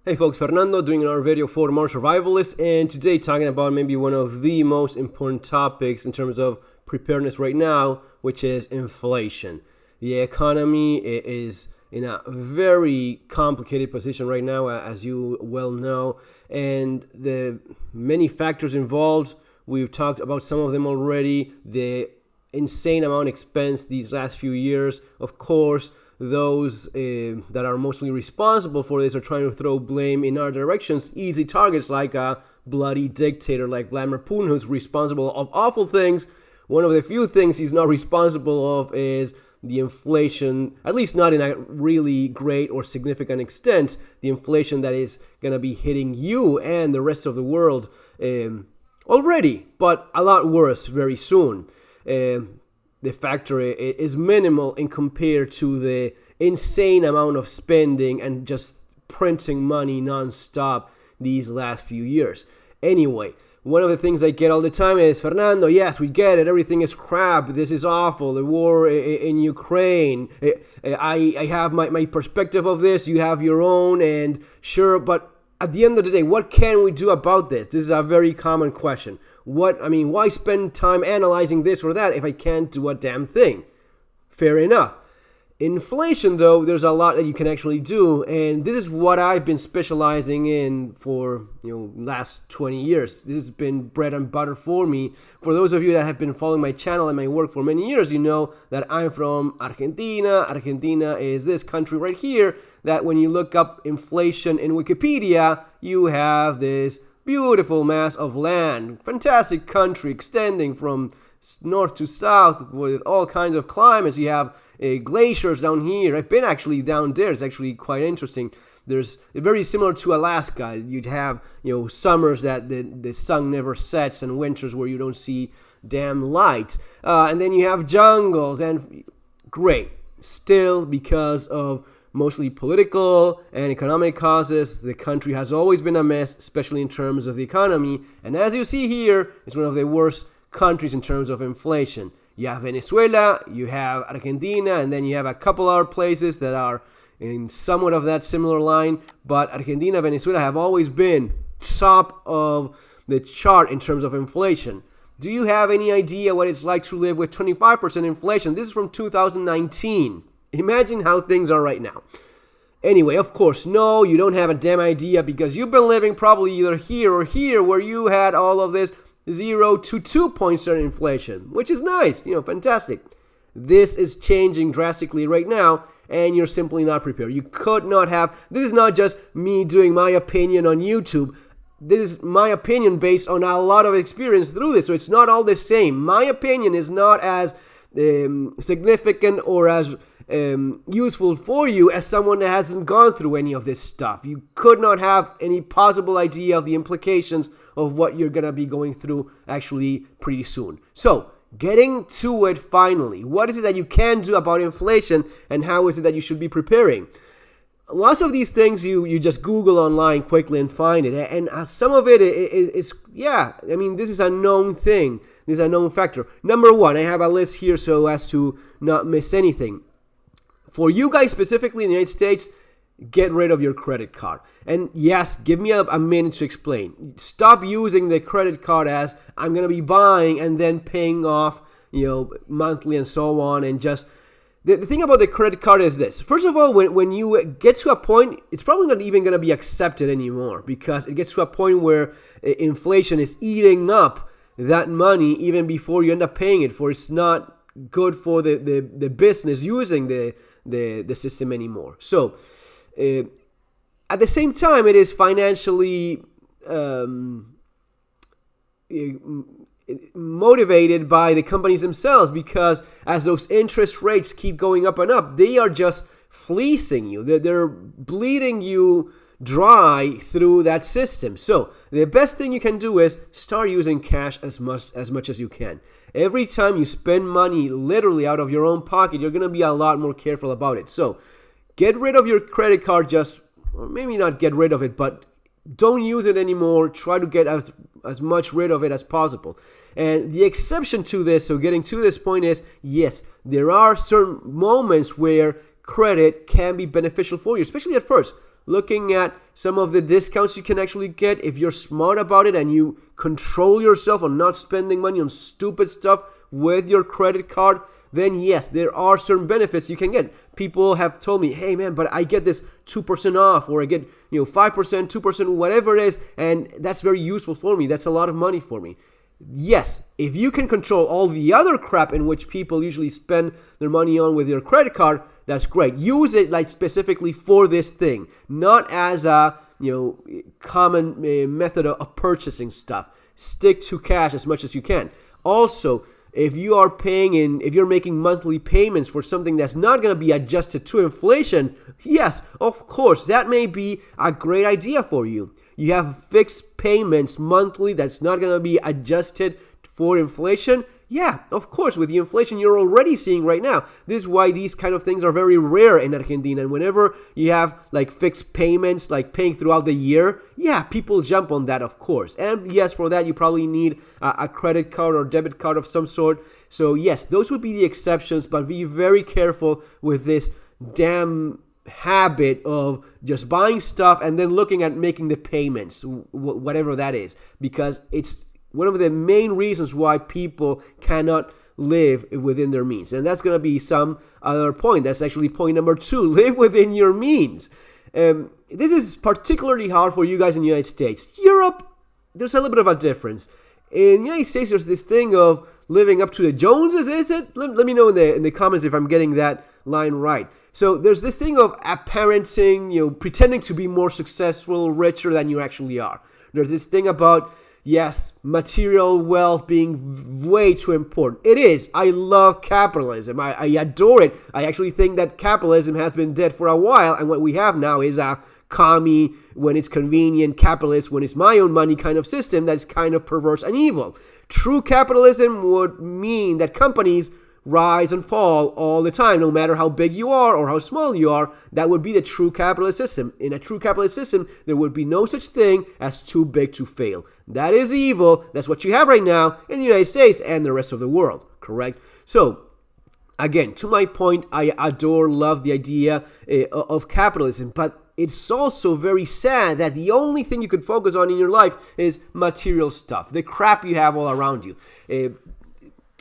Hey folks, Fernando doing another video for More Survivalists, and today talking about maybe one of the most important topics in terms of preparedness right now, which is inflation. The economy is in a very complicated position right now, as you well know, and the many factors involved. We've talked about some of them already. The insane amount of expense these last few years, of course. Those that are mostly responsible for this are trying to throw blame in our directions. Easy targets like a bloody dictator like Vladimir Putin, who's responsible of awful things. One of the few things he's not responsible of is the inflation, at least not in a really great or significant extent, the inflation that is going to be hitting you and the rest of the world already, but a lot worse very soon. The factor is minimal in compared to the insane amount of spending and just printing money nonstop these last few years. Anyway, one of the things I get all the time is, Fernando, yes, we get it. Everything is crap. This is awful. The war in Ukraine. I have my perspective of this. You have your own, and sure, but at the end of the day, what can we do about this? This is a very common question. Why spend time analyzing this or that if I can't do a damn thing? Fair enough. Inflation, though, there's a lot that you can actually do, and this is what I've been specializing in for last 20 years. This has been bread and butter for me. For those of you that have been following my channel and my work for many years, you know that I'm from Argentina. Argentina is this country right here that when you look up inflation in Wikipedia, you have this beautiful mass of land. Fantastic country extending from north to south with all kinds of climates. You have glaciers down here. I've been actually down there. It's actually quite interesting. There's very similar to Alaska. You'd have summers that the sun never sets and winters where you don't see damn light. And then you have jungles, and great. Still, because of mostly political and economic causes, the country has always been a mess, especially in terms of the economy. And as you see here, it's one of the worst countries in terms of inflation. You have Venezuela, you have Argentina, and then you have a couple other places that are in somewhat of that similar line. But Argentina, Venezuela have always been top of the chart in terms of inflation. Do you have any idea what it's like to live with 25% inflation? This is from 2019. Imagine how things are right now. Anyway, of course, no, you don't have a damn idea because you've been living probably either here or here where you had all of this 0 to 2% inflation, which is nice, fantastic. This is changing drastically right now, and you're simply not prepared. You could not have, this is not just me doing my opinion on YouTube. This is my opinion based on a lot of experience through this, so it's not all the same. My opinion is not as significant or as useful for you as someone that hasn't gone through any of this stuff. You could not have any possible idea of the implications of what you're going to be going through actually pretty soon. So, getting to it finally. What is it that you can do about inflation, and how is it that you should be preparing? Lots of these things you just Google online quickly and find it. And some of it is this is a known thing. This is a known factor. Number one, I have a list here so as to not miss anything. For you guys specifically in the United States, get rid of your credit card. And yes, give me a minute to explain. Stop using the credit card as I'm going to be buying and then paying off, monthly and so on. And just the thing about the credit card is this. First of all, when you get to a point, it's probably not even going to be accepted anymore because it gets to a point where inflation is eating up that money even before you end up paying it for. It's not good for the business using the system anymore. So at the same time, it is financially motivated by the companies themselves, because as those interest rates keep going up and up, they are just fleecing you. They're bleeding you dry through that system. So the best thing you can do is start using cash as much as you can. Every time you spend money literally out of your own pocket, you're going to be a lot more careful about it. So get rid of your credit card, or maybe not get rid of it, but don't use it anymore. Try to get as much rid of it as possible. And the exception to this, so getting to this point, is yes, there are certain moments where credit can be beneficial for you, especially at first. looking at some of the discounts you can actually get if you're smart about it and you control yourself on not spending money on stupid stuff with your credit card, then yes, there are certain benefits you can get. People have told me, hey man, but I get this 2% off, or I get 5%, 2%, whatever it is, and that's very useful for me. That's a lot of money for me. Yes, if you can control all the other crap in which people usually spend their money on with your credit card, that's great. Use it like specifically for this thing, not as a common method of purchasing stuff. Stick to cash as much as you can. Also, if you're making monthly payments for something that's not going to be adjusted to inflation, yes, of course, that may be a great idea for you. You have fixed payments monthly that's not going to be adjusted for inflation. Yeah, of course, with the inflation you're already seeing right now. This is why these kind of things are very rare in Argentina. And whenever you have like fixed payments, like paying throughout the year, yeah, people jump on that, of course. And yes, for that, you probably need a credit card or debit card of some sort. So yes, those would be the exceptions, but be very careful with this damn habit of just buying stuff and then looking at making the payments, whatever that is, because it's one of the main reasons why people cannot live within their means. And that's going to be some other point. That's actually point number 2. Live within your means. This is particularly hard for you guys in the United States. Europe, there's a little bit of a difference. In the United States, there's this thing of living up to the Joneses, is it? Let me know in the comments if I'm getting that line right. So there's this thing of apparenting, pretending to be more successful, richer than you actually are. There's this thing about, yes, material wealth being way too important. It is. I love capitalism. I adore it. I actually think that capitalism has been dead for a while, and what we have now is a commie, when it's convenient, capitalist, when it's my own money kind of system that's kind of perverse and evil. True capitalism would mean that companies rise and fall all the time, no matter how big you are or how small you are. That would be the true capitalist system. In a true capitalist system, there would be no such thing as too big to fail. That is evil. That's what you have right now in the United States and the rest of the world, correct? So, again, to my point, I love the idea of capitalism, but it's also very sad that the only thing you could focus on in your life is material stuff, the crap you have all around you.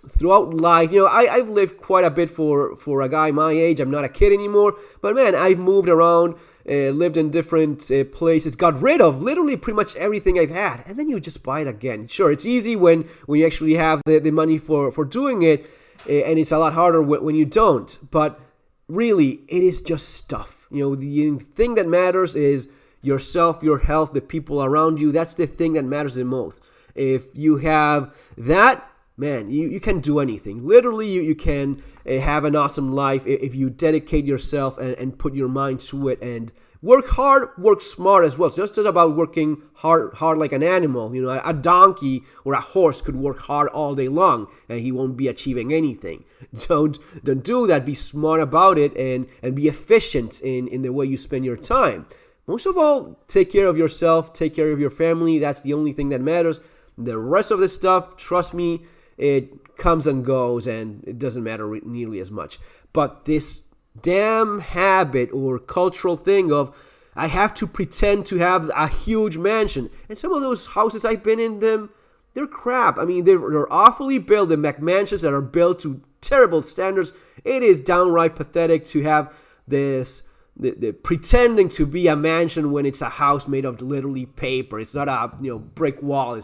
Throughout life, I've lived quite a bit for a guy my age. I'm not a kid anymore, but man, I've moved around, lived in different places, got rid of literally pretty much everything I've had, and then you just buy it again. Sure, it's easy when you actually have the money for doing it, and it's a lot harder when you don't, but really, it is just stuff. The thing that matters is yourself, your health, the people around you. That's the thing that matters the most. If you have that, man, you can do anything. Literally, you can have an awesome life if you dedicate yourself and put your mind to it and work hard, work smart as well. It's not just about working hard like an animal. A donkey or a horse could work hard all day long and he won't be achieving anything. Don't do that. Be smart about it and be efficient in the way you spend your time. Most of all, take care of yourself, take care of your family. That's the only thing that matters. The rest of the stuff, trust me, it comes and goes, and it doesn't matter nearly as much. But this damn habit or cultural thing of, I have to pretend to have a huge mansion. And some of those houses I've been in them, they're crap. I mean, they're awfully built. The McMansions that are built to terrible standards. It is downright pathetic to have this the pretending to be a mansion when it's a house made of literally paper. It's not a brick wall.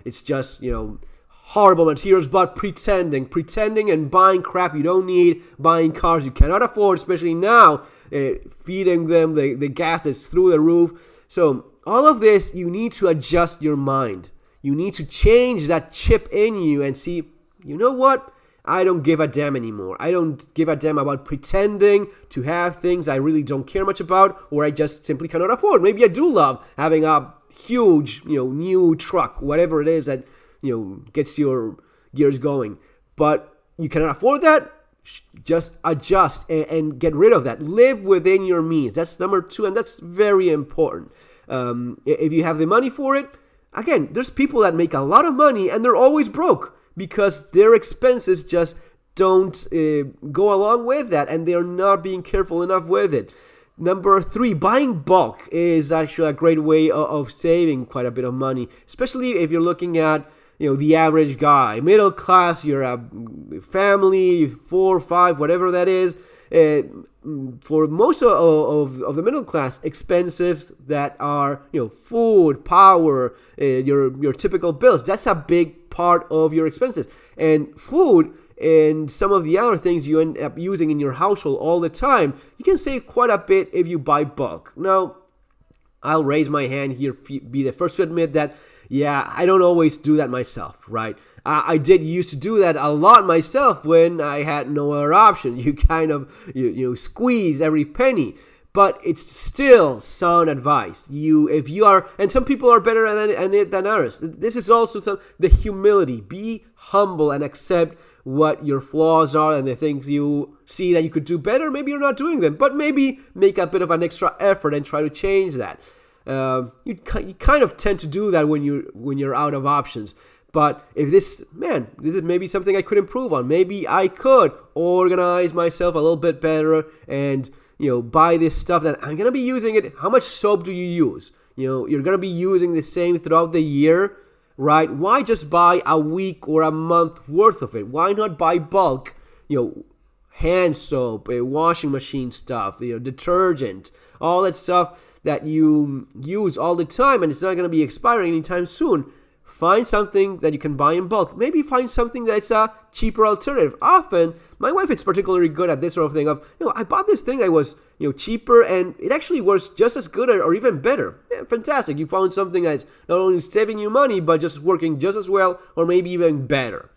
It's just horrible materials, but pretending and buying crap you don't need, buying cars you cannot afford, especially now, feeding them the gas is through the roof. So all of this, you need to adjust your mind. You need to change that chip in you and see, you know what? I don't give a damn anymore. I don't give a damn about pretending to have things I really don't care much about, or I just simply cannot afford. Maybe I do love having a huge, new truck, whatever it is that gets your gears going, but you cannot afford that. Just adjust and get rid of that. Live within your means. That's number 2, and that's very important. If you have the money for it, again, there's people that make a lot of money and they're always broke because their expenses just don't go along with that, and they're not being careful enough with it. Number 3, buying bulk is actually a great way of saving quite a bit of money, especially if you're looking at the average guy, middle class. You're a family, 4 or 5, whatever that is. For most of the middle class, expenses that are food, power, your typical bills. That's a big part of your expenses, and food and some of the other things you end up using in your household all the time, you can save quite a bit if you buy bulk. Now, I'll raise my hand here, be the first to admit that, yeah, I don't always do that myself, right? I did used to do that a lot myself when I had no other option. You kind of, squeeze every penny. But it's still sound advice. If you are, and some people are better at it than others. This is also the humility. Be humble and accept what your flaws are and the things you see that you could do better. Maybe you're not doing them, but maybe make a bit of an extra effort and try to change that. You kind of tend to do that when you're out of options. But if this is maybe something I could improve on. Maybe I could organize myself a little bit better and buy this stuff that I'm going to be using it. How much soap do you use? You're going to be using the same throughout the year, right? Why just buy a week or a month worth of it? Why not buy bulk, hand soap, washing machine stuff, detergent, all that stuff that you use all the time and it's not going to be expiring anytime soon. Find something that you can buy in bulk. Maybe find something that's a cheaper alternative. Often, my wife is particularly good at this sort of thing of, I bought this thing that was, cheaper and it actually works just as good or even better. Yeah, fantastic. You found something that's not only saving you money, but just working just as well or maybe even better.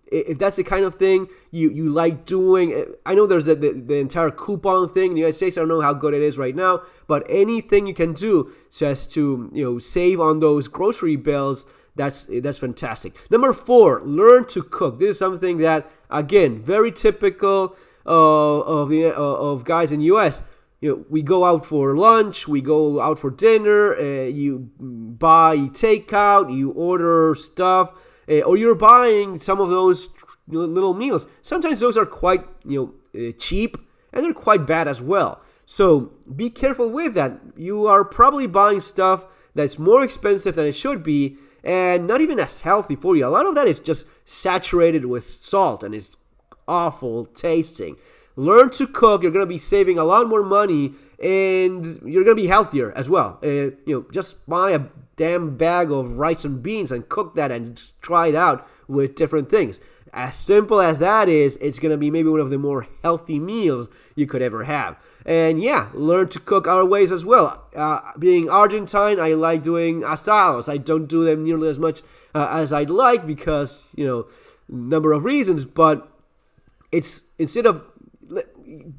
If that's the kind of thing you like doing, I know there's the entire coupon thing in the United States. I don't know how good it is right now, but anything you can do just to save on those grocery bills, that's fantastic. Number 4, learn to cook. This is something that, again, very typical of guys in the U.S. We go out for lunch, we go out for dinner, you buy takeout, you order stuff. Or you're buying some of those little meals. Sometimes those are quite cheap and they're quite bad as well. So be careful with that. You are probably buying stuff that's more expensive than it should be and not even as healthy for you. A lot of that is just saturated with salt and it's awful tasting. Learn to cook. You're going to be saving a lot more money and you're going to be healthier as well. Just buy a damn bag of rice and beans and cook that and just try it out with different things. As simple as that is, it's going to be maybe one of the more healthy meals you could ever have. And yeah, learn to cook other ways as well. Being Argentine, I like doing asados. I don't do them nearly as much as I'd like because, number of reasons, but it's instead of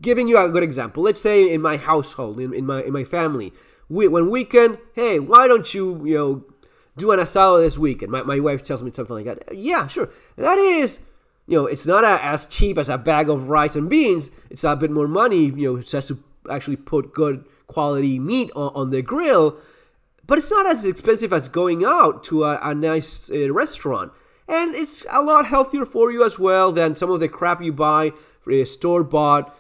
giving you a good example. Let's say in my household, in my family, when weekend, hey, why don't you do an asado this weekend? My wife tells me something like that. Yeah, sure. That is, it's not as cheap as a bag of rice and beans. It's a bit more money, just to actually put good quality meat on the grill. But it's not as expensive as going out to a nice restaurant. And it's a lot healthier for you as well than some of the crap you buy store-bought.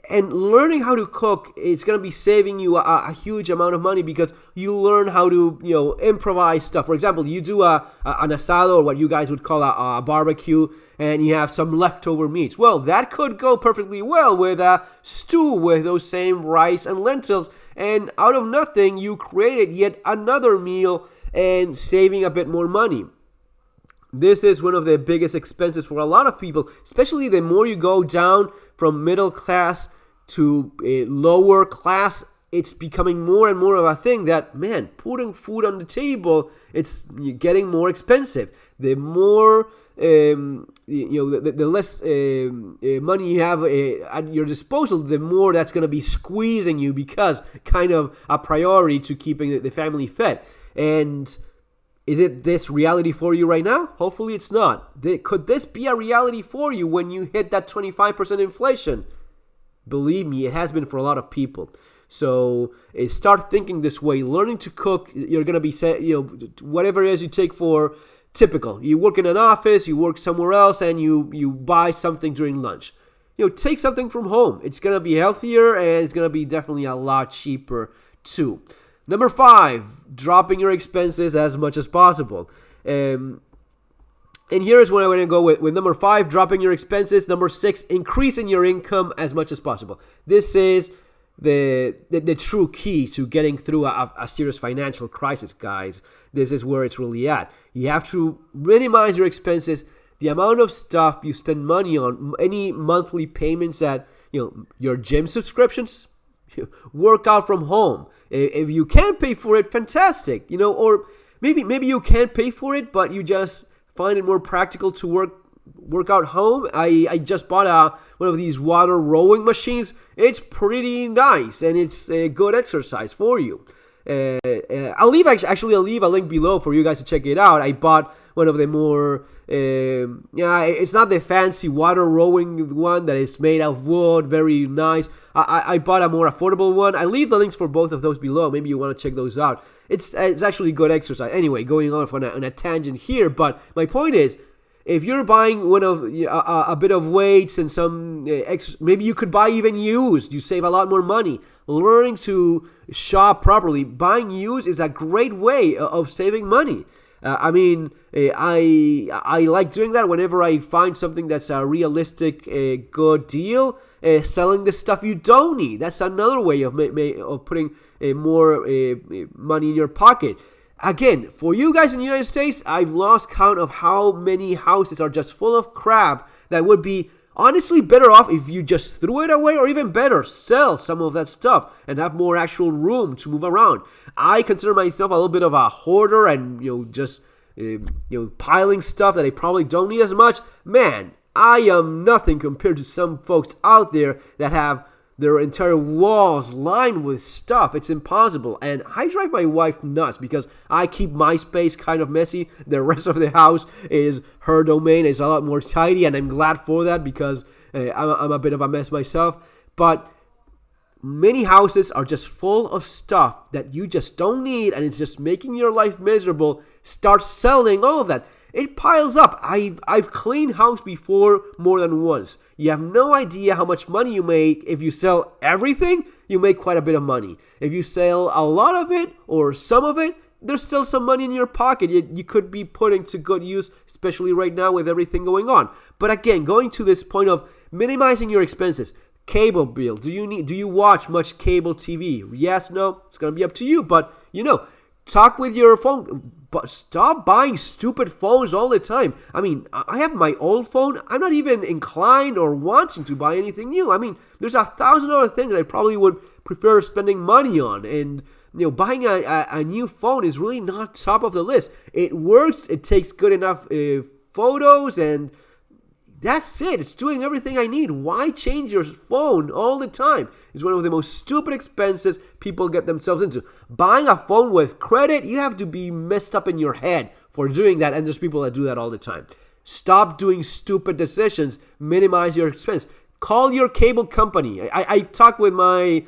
And learning how to cook, it's going to be saving you a huge amount of money because you learn how to, improvise stuff. For example, you do an asado or what you guys would call a barbecue and you have some leftover meats. Well, that could go perfectly well with a stew with those same rice and lentils. And out of nothing, you created yet another meal and saving a bit more money. This is one of the biggest expenses for a lot of people, especially the more you go down from middle class to a lower class. It's becoming more and more of a thing that, putting food on the table, it's getting more expensive. The more, the less money you have at your disposal, the more that's going to be squeezing you because kind of a priority to keeping the family fed. And is it this reality for you right now? Hopefully it's not. Could this be a reality for you when you hit that 25% inflation? Believe me, it has been for a lot of people. So start thinking this way. Learning to cook, you're going to be, whatever it is you take for typical. You work in an office, you work somewhere else, and you buy something during lunch. take something from home. It's going to be healthier and it's going to be definitely a lot cheaper too. Number 5, dropping your expenses as much as possible. And here's what I'm going to go with number 5, dropping your expenses. Number 6, increasing your income as much as possible. This is the true key to getting through a serious financial crisis, guys. This is where it's really at. You have to minimize your expenses, the amount of stuff you spend money on, any monthly payments that, your gym subscriptions, work out from home. If you can't pay for it, fantastic. Or maybe you can't pay for it, but you just find it more practical to work out home. I just bought one of these water rowing machines. It's pretty nice and it's a good exercise for you. I'll leave a link below for you guys to check it out. I bought one of the more it's not the fancy water rowing one that is made of wood, very nice. I bought a more affordable one. I leave the links for both of those below. Maybe you want to check those out. It's actually good exercise. Anyway, going on on a tangent here, but my point is, if you're buying one of a bit of weights and some maybe you could buy even used. You save a lot more money. Learning to shop properly, buying used is a great way of saving money. I like doing that whenever I find something that's a realistic, good deal. Selling the stuff you don't need. That's another way of putting more money in your pocket. Again, for you guys in the United States, I've lost count of how many houses are just full of crap that would be honestly better off if you just threw it away, or even better, sell some of that stuff and have more actual room to move around. I consider myself a little bit of a hoarder and, just piling stuff that I probably don't need as much. Man, I am nothing compared to some folks out there that have their entire walls lined with stuff. It's impossible. And I drive my wife nuts because I keep my space kind of messy. The rest of the house is her domain. It's a lot more tidy, and I'm glad for that because I'm a bit of a mess myself. But many houses are just full of stuff that you just don't need, and it's just making your life miserable. Start selling all of that. It piles up. I've cleaned house before more than once. You have no idea how much money you make. If you sell everything, you make quite a bit of money. If you sell a lot of it or some of it, there's still some money in your pocket you could be putting to good use, especially right now with everything going on. But again, going to this point of minimizing your expenses. Cable bill. Do you watch much cable TV? Yes, no? It's going to be up to you. But, talk with your phone. But stop buying stupid phones all the time. I have my old phone. I'm not even inclined or wanting to buy anything new. There's 1,000 other things I probably would prefer spending money on. And, buying a new phone is really not top of the list. It works. It takes good enough photos, and that's it. It's doing everything I need. Why change your phone all the time? It's one of the most stupid expenses people get themselves into. Buying a phone with credit, you have to be messed up in your head for doing that, and there's people that do that all the time. Stop doing stupid decisions. Minimize your expense. Call your cable company. I talked with my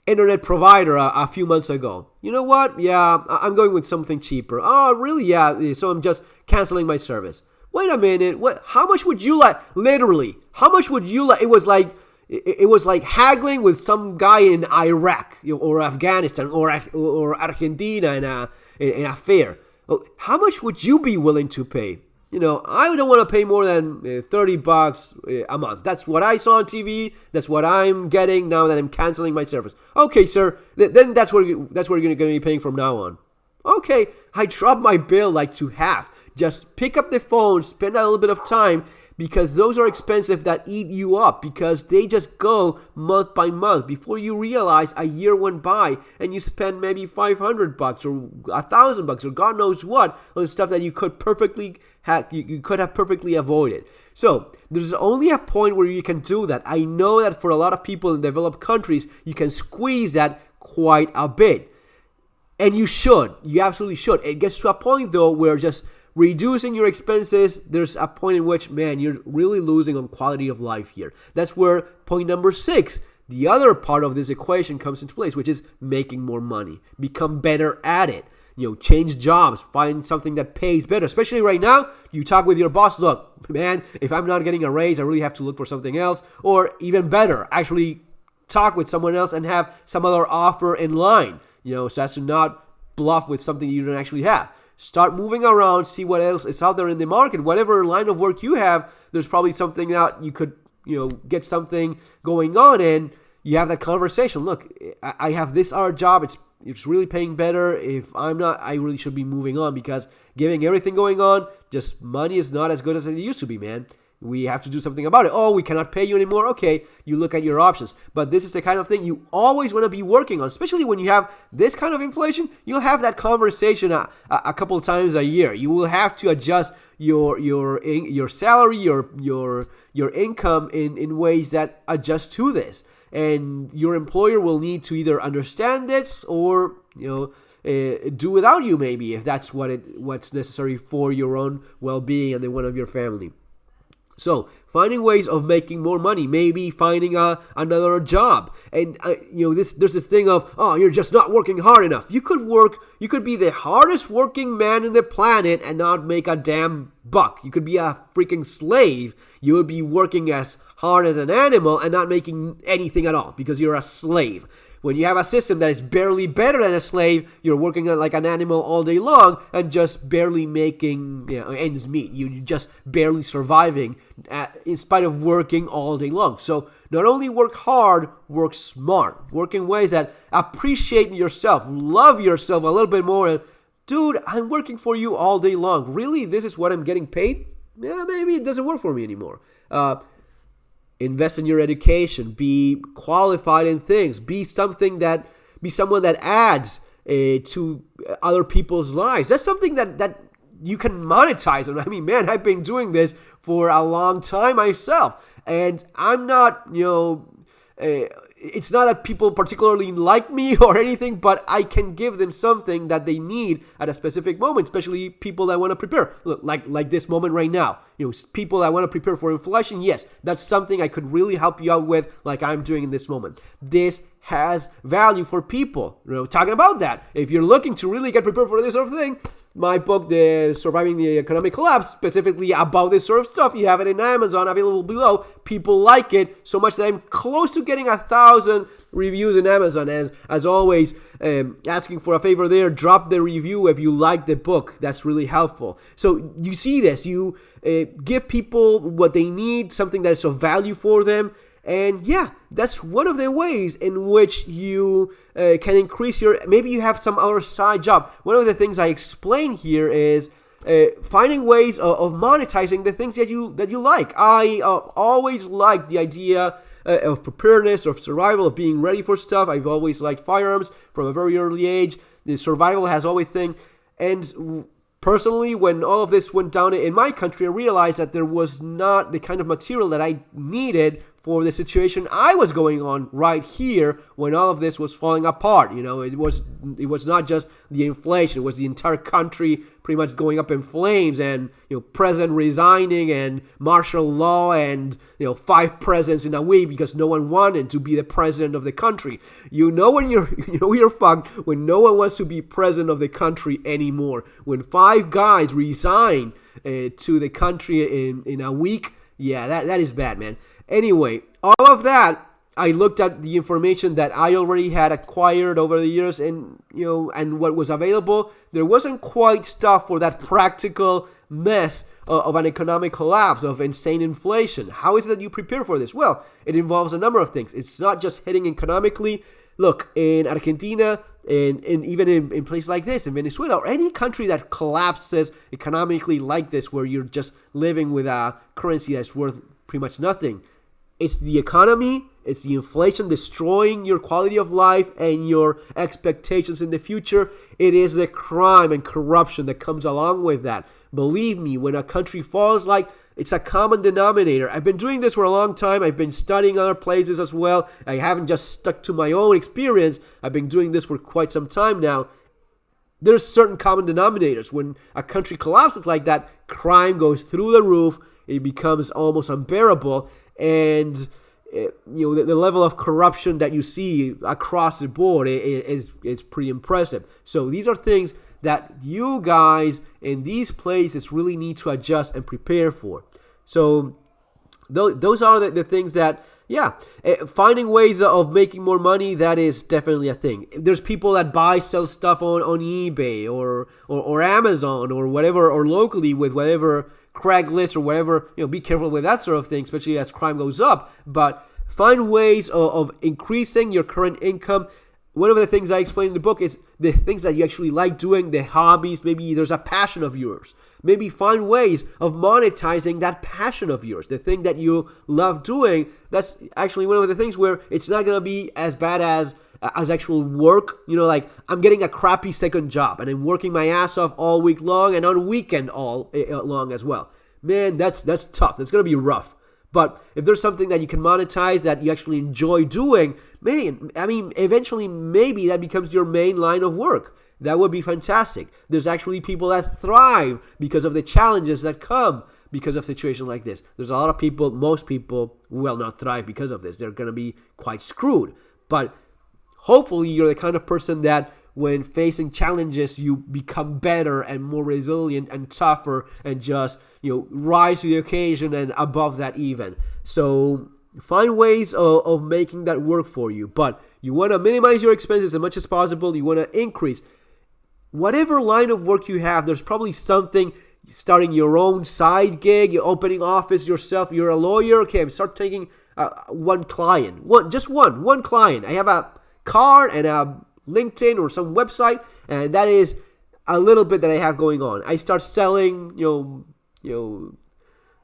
internet provider a few months ago. You know what? Yeah, I'm going with something cheaper. Oh, really? Yeah, so I'm just canceling my service. Wait a minute. What? How much would you like? Literally, how much would you like? It was like haggling with some guy in Iraq or Afghanistan or Argentina in a fair. How much would you be willing to pay? I don't want to pay more than $30 a month. That's what I saw on TV. That's what I'm getting now that I'm canceling my service. Okay, sir. Then that's what you're going to be paying from now on. Okay, I dropped my bill to half. Just pick up the phone, spend a little bit of time, because those are expensive that eat you up, because they just go month by month. Before you realize, a year went by and you spend maybe $500 or $1,000 or God knows what on stuff that you could have perfectly avoided. So there's only a point where you can do that. I know that for a lot of people in developed countries, you can squeeze that quite a bit. And you should. You absolutely should. It gets to a point, though, where just reducing your expenses, there's a point in which, man, you're really losing on quality of life here. That's where point number 6, the other part of this equation, comes into place, which is making more money. Become better at it. change jobs, find something that pays better. Especially right now, you talk with your boss, look, man, if I'm not getting a raise, I really have to look for something else. Or even better, actually talk with someone else and have some other offer in line, so as to not bluff with something you don't actually have. Start moving around, see what else is out there in the market. Whatever line of work you have, there's probably something that you could, get something going on, and you have that conversation. Look, I have this other job. It's really paying better. If I'm not, I really should be moving on, because giving everything going on, just money is not as good as it used to be, man. We have to do something about it. Oh, we cannot pay you anymore. Okay, you look at your options. But this is the kind of thing you always want to be working on, especially when you have this kind of inflation. You'll have that conversation a couple of times a year. You will have to adjust your salary, your income in ways that adjust to this. And your employer will need to either understand this or do without you, maybe, if that's what's necessary for your own well-being and the one of your family. So finding ways of making more money, maybe finding another job. And there's this thing of, oh, you're just not working hard enough. You could be the hardest working man in the planet and not make a damn buck. You could be a freaking slave. You would be working as hard as an animal and not making anything at all because you're a slave. When you have a system that is barely better than a slave, you're working like an animal all day long and just barely making ends meet. You're just barely surviving in spite of working all day long. So not only work hard, work smart. Work in ways that appreciate yourself, love yourself a little bit more. And, dude, I'm working for you all day long. Really? This is what I'm getting paid? Yeah, maybe it doesn't work for me anymore. Invest in your education. Be qualified in things. Be someone that adds to other people's lives. That's something that you can monetize. And I mean, man, I've been doing this for a long time myself, and I'm not, it's not that people particularly like me or anything, but I can give them something that they need at a specific moment, especially people that want to prepare. Look, like this moment right now, people that want to prepare for inflation. Yes, that's something I could really help you out with, like I'm doing in this moment. This has value for people. Talking about that, if you're looking to really get prepared for this sort of thing, my book, the Surviving the Economic Collapse, specifically about this sort of stuff, you have it in Amazon, available below. People like it so much that I'm close to getting 1,000 reviews in Amazon. As always, asking for a favor there, drop the review if you like the book. That's really helpful. So you see this, you give people what they need, something that is of value for them. And yeah, that's one of the ways in which you can increase maybe you have some other side job. One of the things I explain here is finding ways of monetizing the things that you like. I always liked the idea of preparedness, of survival, of being ready for stuff. I've always liked firearms from a very early age. The survival has always been, and personally, when all of this went down in my country, I realized that there was not the kind of material that I needed for the situation I was going on right here when all of this was falling apart. It was not just the inflation; it was the entire country pretty much going up in flames, and president resigning, and martial law, and 5 presidents in a week because no one wanted to be the president of the country. When you're fucked when no one wants to be president of the country anymore. When 5 guys resign to the country in a week, yeah, that is bad, man. Anyway, all of that, I looked at the information that I already had acquired over the years, and and what was available. There wasn't quite stuff for that practical mess of an economic collapse, of insane inflation. How is it that you prepare for this? Well, it involves a number of things. It's not just hitting economically. Look, in Argentina, and even in places like this, in Venezuela, or any country that collapses economically like this, where you're just living with a currency that's worth pretty much nothing. It's the economy, it's the inflation destroying your quality of life and your expectations in the future. It is the crime and corruption that comes along with that. Believe me, when a country falls, it's a common denominator. I've been doing this for a long time. I've been studying other places as well. I haven't just stuck to my own experience. I've been doing this for quite some time now. There's certain common denominators. When a country collapses like that, crime goes through the roof. It becomes almost unbearable. And the level of corruption that you see across the board is pretty impressive. So these are things that you guys in these places really need to adjust and prepare for. So those are the things that, finding ways of making more money, that is definitely a thing. There's people that sell stuff on eBay or Amazon or whatever, or locally with whatever Craigslist or whatever. Be careful with that sort of thing, especially as crime goes up. But find ways of increasing your current income. One of the things I explain in the book is the things that you actually like doing, the hobbies. Maybe there's a passion of yours. Maybe find ways of monetizing that passion of yours, the thing that you love doing. That's actually one of the things where it's not going to be as bad as actual work. Like I'm getting a crappy second job and I'm working my ass off all week long and on weekend all long as well. Man, that's tough. That's going to be rough. But if there's something that you can monetize that you actually enjoy doing, eventually maybe that becomes your main line of work. That would be fantastic. There's actually people that thrive because of the challenges that come because of situations like this. There's a lot of people, most people will not thrive because of this. They're going to be quite screwed. But hopefully you're the kind of person that when facing challenges, you become better and more resilient and tougher and just, rise to the occasion and above that even. So find ways of making that work for you. But you want to minimize your expenses as much as possible. You want to increase whatever line of work you have. There's probably something, starting your own side gig, you're opening office yourself, you're a lawyer. Okay, start taking one client, just one client. I have a card and a LinkedIn or some website, and that is a little bit that I have going on. I start selling,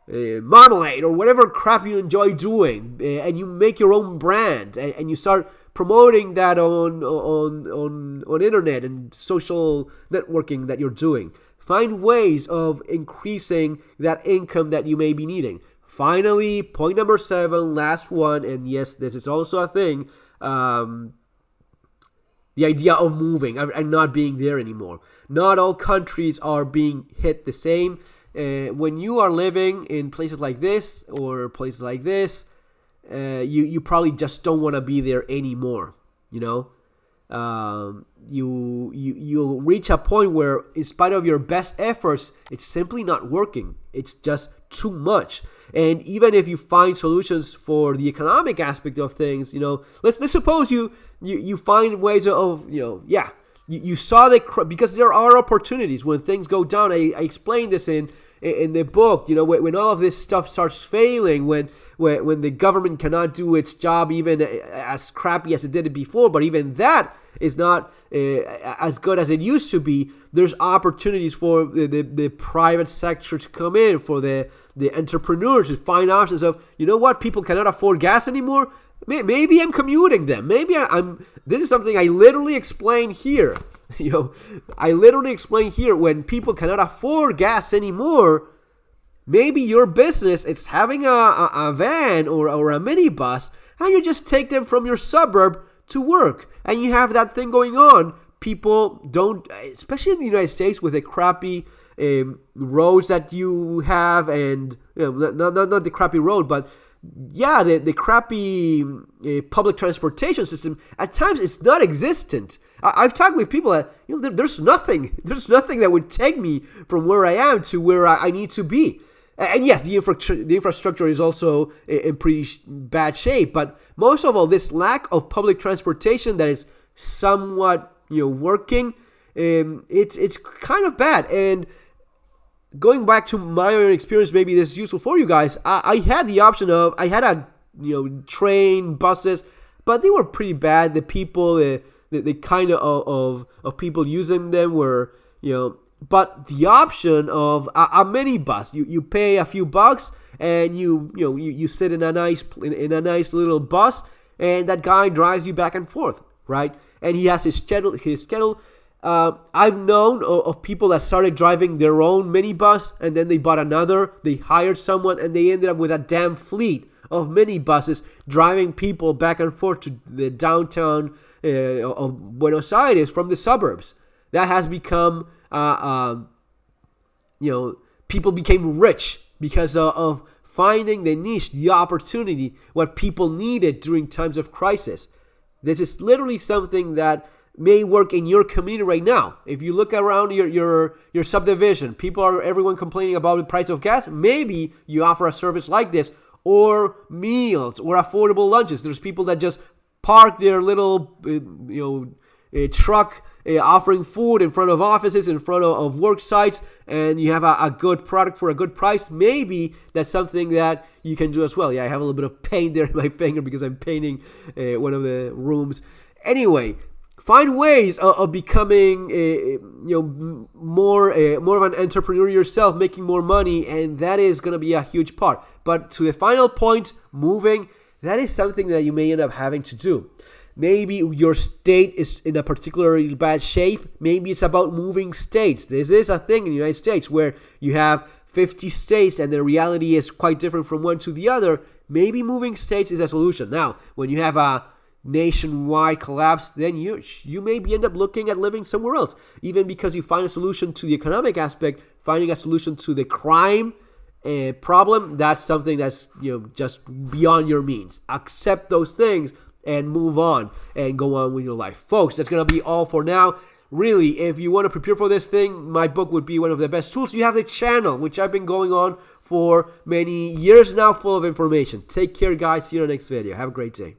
marmalade or whatever crap you enjoy doing, and you make your own brand, and you start promoting that on internet and social networking that you're doing. Find ways of increasing that income that you may be needing. Finally, point number 7, last one, and yes, this is also a thing. The idea of moving and not being there anymore. Not all countries are being hit the same. When you are living in places like this or places like this, you probably just don't want to be there anymore. You reach a point where, in spite of your best efforts, it's simply not working. It's just too much. And even if you find solutions for the economic aspect of things, let's suppose you find ways of, you saw because there are opportunities when things go down. I explained this in the book, when all of this stuff starts failing, when the government cannot do its job even as crappy as it did it before, but even that is not as good as it used to be. There's opportunities for the private sector to come in, for the entrepreneurs to find options of, people cannot afford gas anymore. Maybe I'm commuting them. Maybe this is something I literally explain here. I literally explain here, when people cannot afford gas anymore, maybe your business is having a van or a minibus, and you just take them from your suburb to work, and you have that thing going on. People don't, especially in the United States with the crappy roads that you have, and not the crappy road, but the crappy public transportation system. At times, it's not existent. I've talked with people that there's nothing that would take me from where I am to where I need to be. And yes, the infrastructure is also in pretty bad shape. But most of all, this lack of public transportation that is somewhat working, it's kind of bad. And going back to my own experience, maybe this is useful for you guys. I had the option of, I had a train, buses, but they were pretty bad. The people, the kind of people using them were, but the option of a minibus, you pay a few bucks and you sit in a nice little bus, and that guy drives you back and forth, right? And he has his schedule. I've known of people that started driving their own minibus, and then they bought another. They hired someone, and they ended up with a damn fleet of minibuses driving people back and forth to the downtown of Buenos Aires from the suburbs. That has become, people became rich because of finding the niche, the opportunity, what people needed during times of crisis. This is literally something that may work in your community right now. If you look around your subdivision, everyone complaining about the price of gas. Maybe you offer a service like this, or meals, or affordable lunches. There's people that just park their little truck offering food in front of offices, in front of work sites, and you have a good product for a good price. Maybe that's something that you can do as well. Yeah, I have a little bit of paint there in my finger because I'm painting one of the rooms. Anyway, find ways of becoming more of an entrepreneur yourself, making more money, and that is going to be a huge part. But to the final point, moving, that is something that you may end up having to do. Maybe your state is in a particularly bad shape. Maybe it's about moving states. This is a thing in the United States where you have 50 states and the reality is quite different from one to the other. Maybe moving states is a solution. Now, when you have a nationwide collapse, then you maybe end up looking at living somewhere else. Even because you find a solution to the economic aspect, finding a solution to the crime problem, that's something that's just beyond your means. Accept those things and move on and go on with your life. Folks, that's going to be all for now. Really, if you want to prepare for this thing, my book would be one of the best tools. You have the channel, which I've been going on for many years now, full of information. Take care, guys. See you in the next video. Have a great day.